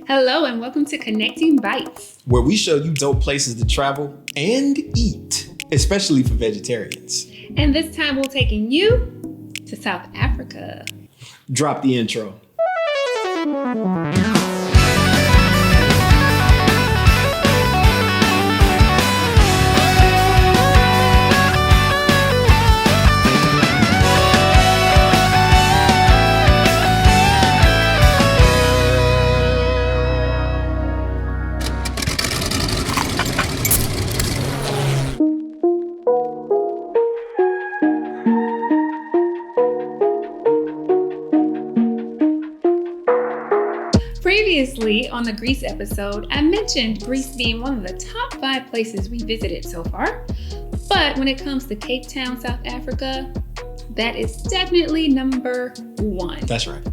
Hello and welcome to Connecting Bites, where we show you dope places to travel and eat, especially for vegetarians. And this time we're taking you to South Africa. Drop the intro. Previously on the Greece episode, I mentioned Greece being one of the top 5 places we visited so far. But when it comes to Cape Town, South Africa, that is definitely number 1. That's right.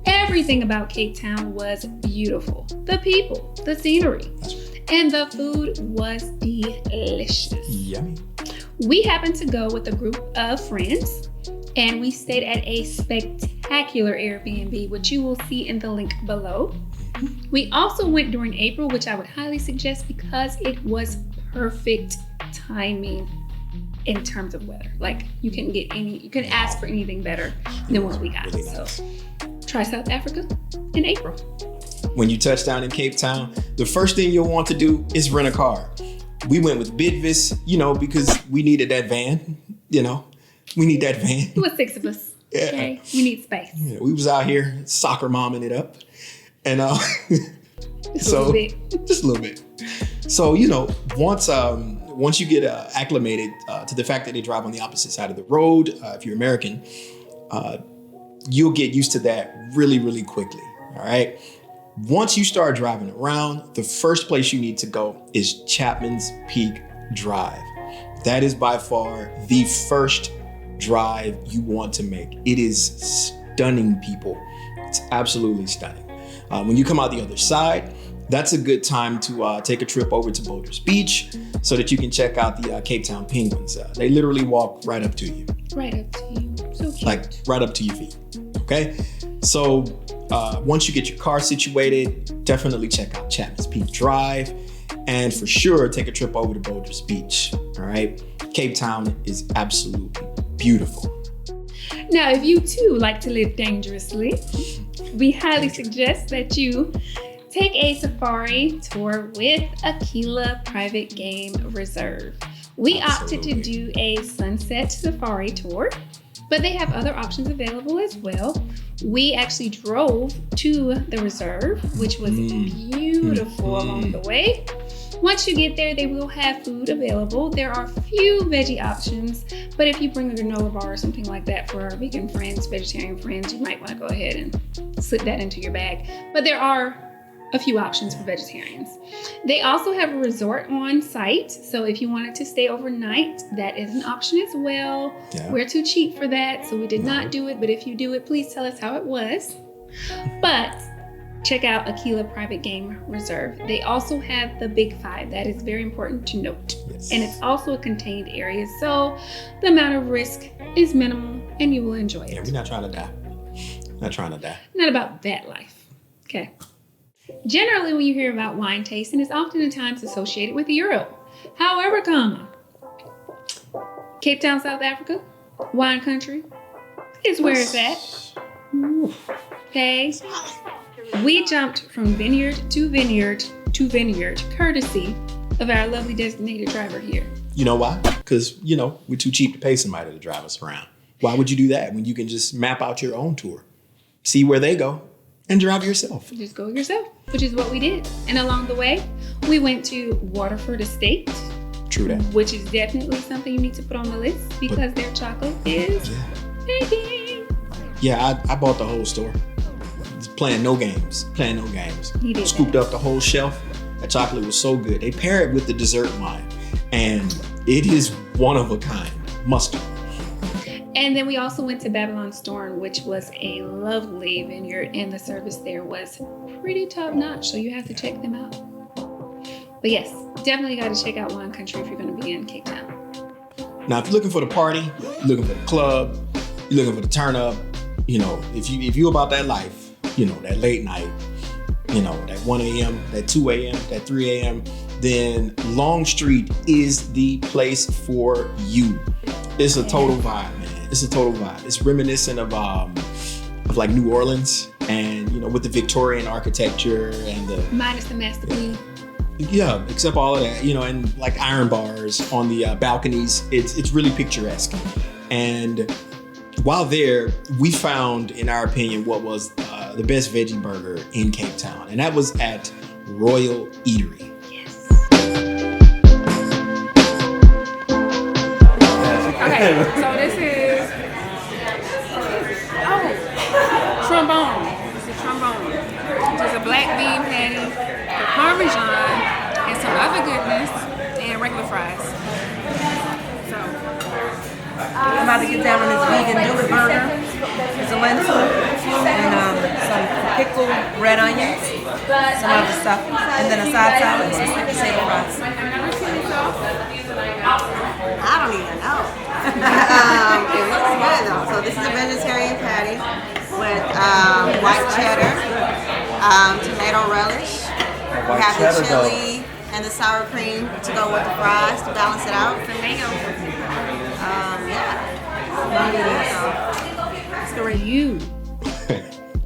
Everything about Cape Town was beautiful. The people, the scenery, and the food was delicious. Yummy. We happened to go with a group of friends, and we stayed at a spectacular Airbnb, which you will see in the link below. We also went during April, which I would highly suggest because it was perfect timing in terms of weather. Like you couldn't ask for anything better than what we got. Really nice. So try South Africa in April. When you touch down in Cape Town, the first thing you'll want to do is rent a car. We went with Bidvis, because we needed that van, We need that van. It was 6 of us. Yeah. Okay, we need space. Yeah, we was out here soccer momming it up. And Just a little bit. So, once you get acclimated to the fact that they drive on the opposite side of the road, if you're American, you'll get used to that really, really quickly. All right. Once you start driving around, the first place you need to go is Chapmans Peak Drive. That is by far the first drive you want to make. It is stunning, people. It's absolutely stunning. When you come out the other side, that's a good time to take a trip over to Boulders Beach so that you can check out the Cape Town penguins. They literally walk right up to you. Right up to you. So cute. Like right up to your feet. Okay? So once you get your car situated, definitely check out Chapmans Peak Drive. And for sure, take a trip over to Boulders Beach. All right? Cape Town is absolutely beautiful. Now, if you too like to live dangerously, we highly suggest that you take a safari tour with Aquila Private Game Reserve. We opted to do a sunset safari tour, but they have other options available as well. We actually drove to the reserve, which was beautiful along the way. Once you get there, they will have food available. There are few veggie options, but if you bring a granola bar or something like that for our vegan friends, vegetarian friends, you might want to go ahead and slip that into your bag. But there are a few options for vegetarians. They also have a resort on site, so if you wanted to stay overnight, that is an option as well. Yeah. We're too cheap for that, so we did not do it, but if you do it, please tell us how it was. But check out Aquila Private Game Reserve. They also have the Big 5. That is very important to note. Yes. And it's also a contained area, so the amount of risk is minimal and you will enjoy it. Yeah, we're not trying to die. Not about that life. Okay. Generally, when you hear about wine tasting, it's oftentimes associated with Europe. However, Cape Town, South Africa, wine country, is where it's at. Okay. We jumped from vineyard to vineyard to vineyard, courtesy of our lovely designated driver here. You know why? Because, we're too cheap to pay somebody to drive us around. Why would you do that when you can just map out your own tour, see where they go, and drive yourself? Just go yourself, which is what we did. And along the way, we went to Waterford Estate. True that. Which is definitely something you need to put on the list because their chocolate is baking. Yeah, I bought the whole store. Playing no games. He did Scooped that. up the whole shelf. That chocolate was so good. They pair it with the dessert wine, and it is one of a kind. Must do. And then we also went to Babylon Storm, which was a lovely vineyard, and the service there was pretty top notch. So you have to check them out. But yes, definitely got to check out Wine Country if you're going to be in Cape Town. Now, if you're looking for the party, you're looking for the club, you're looking for the turn up, if you about that life, that late night, that 1 a.m., that 2 a.m., that 3 a.m., then Long Street is the place for you. It's a total vibe, man. It's a total vibe. It's reminiscent of like New Orleans, and with the Victorian architecture and the minus the masterpiece. Yeah, except all of that, and like iron bars on the balconies. It's really picturesque. And while there, we found, in our opinion, what was the best veggie burger in Cape Town, and that was at Royal Eatery. Okay, so this is trombone. This is trombone. There's a black bean patty, the Parmesan, and some other goodness, and regular fries. So I'm about to get down on this vegan noodle burger. There's a lentil and some pickled red onions, some other stuff, and then a side salad and some sweet potato fries. I don't even know. It looks good though. So this is a vegetarian patty with white cheddar, tomato relish. We have the chili and the sour cream to go with the fries to balance it out. So you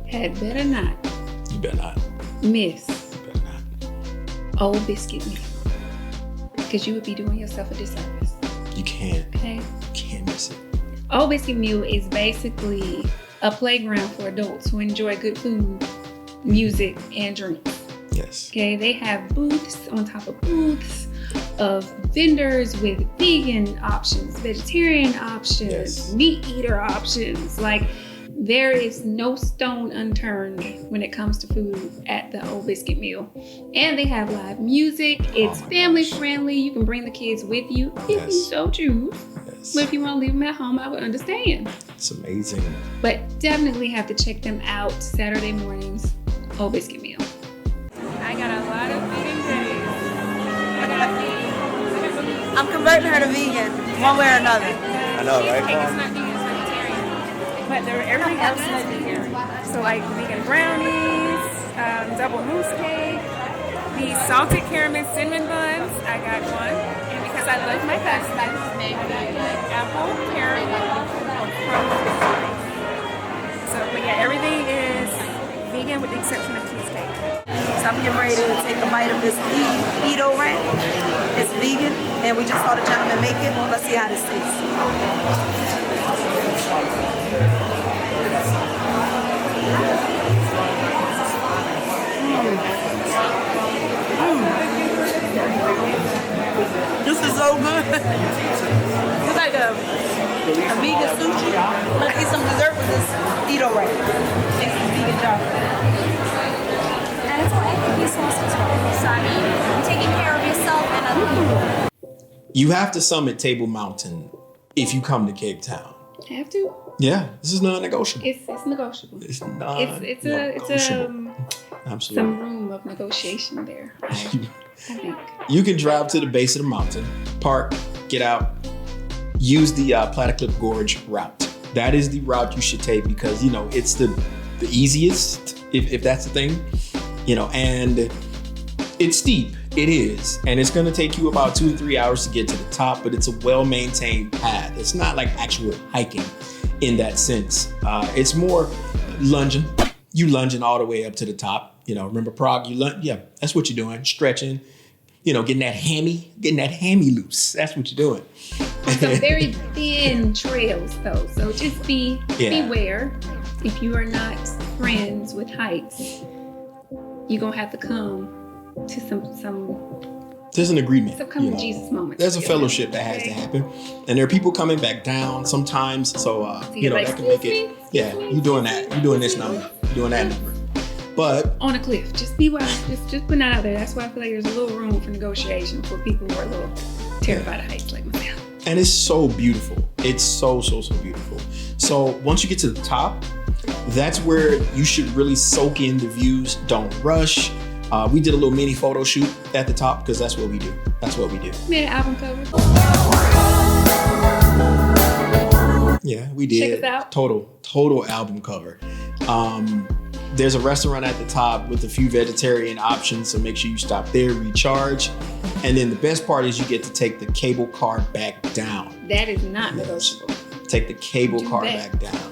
had better not. You better not. Miss. You better not. Old Biscuit Meal. Because you would be doing yourself a disservice. You can't. Okay. You can't miss it. Old Biscuit Meal is basically a playground for adults who enjoy good food, music, and drinks. Yes. Okay, they have booths on top of booths of vendors with vegan options, vegetarian options, yes, meat eater options. Like, there is no stone unturned when it comes to food at the Old Biscuit Meal. And they have live music. It's family friendly. You can bring the kids with you if you so choose. Yes. But if you want to leave them at home, I would understand. It's amazing. But definitely have to check them out Saturday mornings, Old Biscuit Meal. I got a lot of vegan goodies. I'm converting her to vegan, one way or another. I know, right? It's not vegan, it's vegetarian. But everything else is vegan. So like vegan brownies, double mousse cake, these salted caramel cinnamon buns. I got one. And because I love my pasta, apple, caramel, so, but yeah, everything is vegan with the exception of cheesecake. So I'm getting ready to take a bite of this keto wrap. It's vegan, and we just saw the gentleman make it. Let's see how this tastes. This is so good. It's like a vegan sushi. Let's eat some dessert with this keto wrap. Make some vegan chocolate. And it's all egg sauces, so I mean, you're taking care of yourself and other people. You have to summit Table Mountain if you come to Cape Town. Have to? Yeah, this is non-negotiable. It's negotiable. It's non-negotiable. It's Absolutely. some room of negotiation there. I think. You can drive to the base of the mountain, park, get out, use the Platiclip Gorge route. That is the route you should take because it's the easiest, if that's the thing, and it's steep. It is, and it's going to take you about 2 or 3 hours to get to the top, but it's a well-maintained path. It's not like actual hiking in that sense. It's more lunging. You lunging all the way up to the top. Remember Prague? Yeah, that's what you're doing. Stretching. Getting that hammy loose. That's what you're doing. Some very thin trails, though. So just beware. If you are not friends with heights, you're gonna have to come to some. There's an agreement. Some come to Jesus moment. There's a fellowship that has to happen, and there are people coming back down sometimes. So that can make it. Yeah, you're doing that. You're doing this number. You're doing that number. But on a cliff, just be wise. Just put that out there. That's why I feel like there's a little room for negotiation for people who are a little terrified of heights like myself. And it's so beautiful. It's so beautiful. So once you get to the top, that's where you should really soak in the views. Don't rush. We did a little mini photo shoot at the top because that's what we do. Made an album cover. Yeah, we did. Check us out. Total album cover. There's a restaurant at the top with a few vegetarian options, so make sure you stop there, recharge. And then the best part is you get to take the cable car back down. That is not negotiable. Take the cable car back down.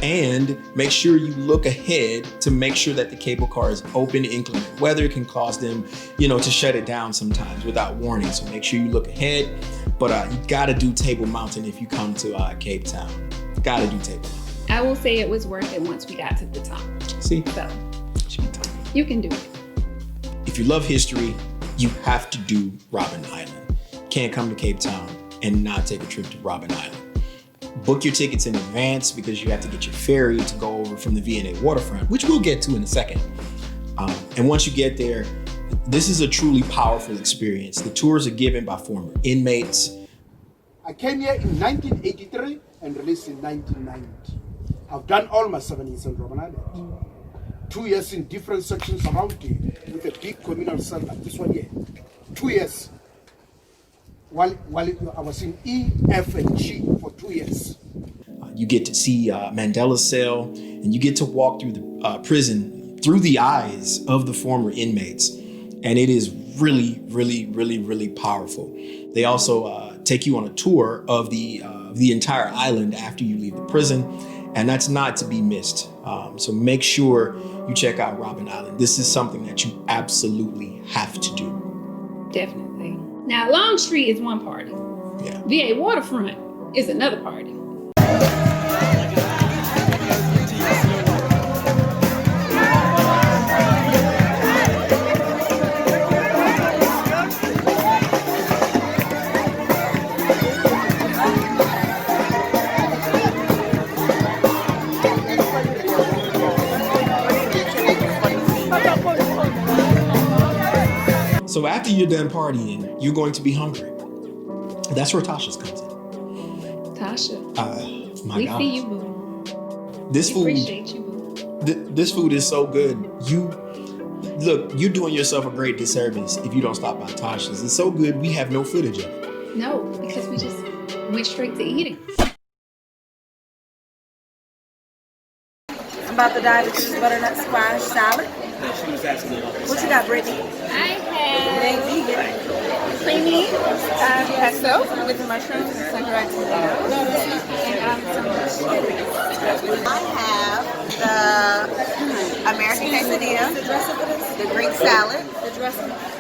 And make sure you look ahead to make sure that the cable car is open. Inclement weather can cause them, to shut it down sometimes without warning. So make sure you look ahead. But you gotta do Table Mountain if you come to Cape Town. Gotta do Table Mountain. I will say it was worth it once we got to the top. See? So you can do it. If you love history, you have to do Robben Island. Can't come to Cape Town and not take a trip to Robben Island. Book your tickets in advance because you have to get your ferry to go over from the V&A waterfront, which we'll get to in a second. And once you get there, this is a truly powerful experience. The tours are given by former inmates. I came here in 1983 and released in 1990. I've done all my 7 years in Robben Island. 2 years in different sections around here with a big communal cell like this one here. 2 years. While I was in E, F, and G for 2 years. You get to see Mandela's cell, and you get to walk through the prison through the eyes of the former inmates. And it is really, really, really, really powerful. They also take you on a tour of the entire island after you leave the prison, and that's not to be missed. So make sure you check out Robben Island. This is something that you absolutely have to do. Definitely. Now, Longstreet is one party. Yeah. VA Waterfront is another party. So after you're done partying, you're going to be hungry. That's where Tashas comes in. Tasha, My we God. see you, boo. This We food, appreciate you, boo. this food is so good. You're doing yourself a great disservice if you don't stop by Tashas. It's so good, we have no footage of it. No, because we just went straight to eating. I'm about to dive into this butternut squash salad. What you got, Brittany? I It ain't have vegan. creamy pesto with mushrooms and sun-dried tomatoes and some cherries. I have the American quesadilla, the Greek salad,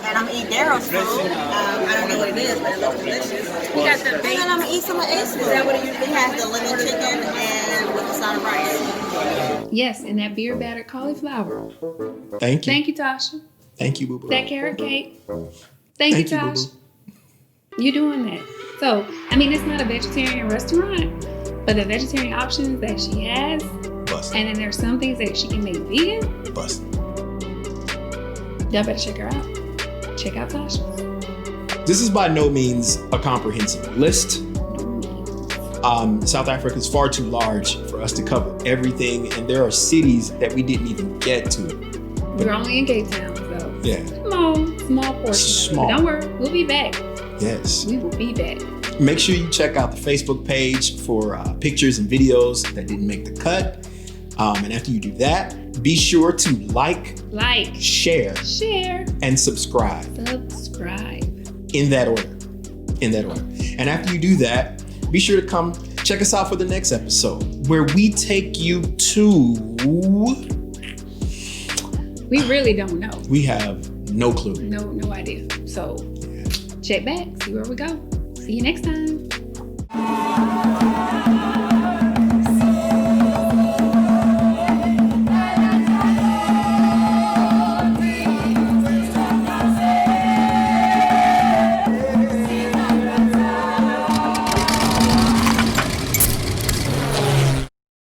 and I'm eating Darryl's food. I don't know what it is, but it looks delicious. We got the And then I'm gonna eat some of Ace's. Is that what it usually has? The lemon chicken and with the side of rice. Yes, and that beer battered cauliflower. Thank you. Thank you, Tasha. Thank you, boo-boo. That carrot cake. Thank you, boo-boo. Tasha. You doing that. So, it's not a vegetarian restaurant, but the vegetarian options that she has, Bust. and then there's some things that she can make vegan. Bust. Y'all better check her out. Check out Tasha. This is by no means a comprehensive list. South Africa is far too large for us to cover everything, and there are cities that we didn't even get to. We're only in Cape Town, so Yeah. small portion. Small. But don't worry, we'll be back. Yes. We will be back. Make sure you check out the Facebook page for pictures and videos that didn't make the cut. And after you do that, be sure to like, share, and subscribe. In that order. And after you do that, be sure to come check us out for the next episode where we take you to... We really don't know. We have no clue. No idea. So check back, see where we go. See you next time.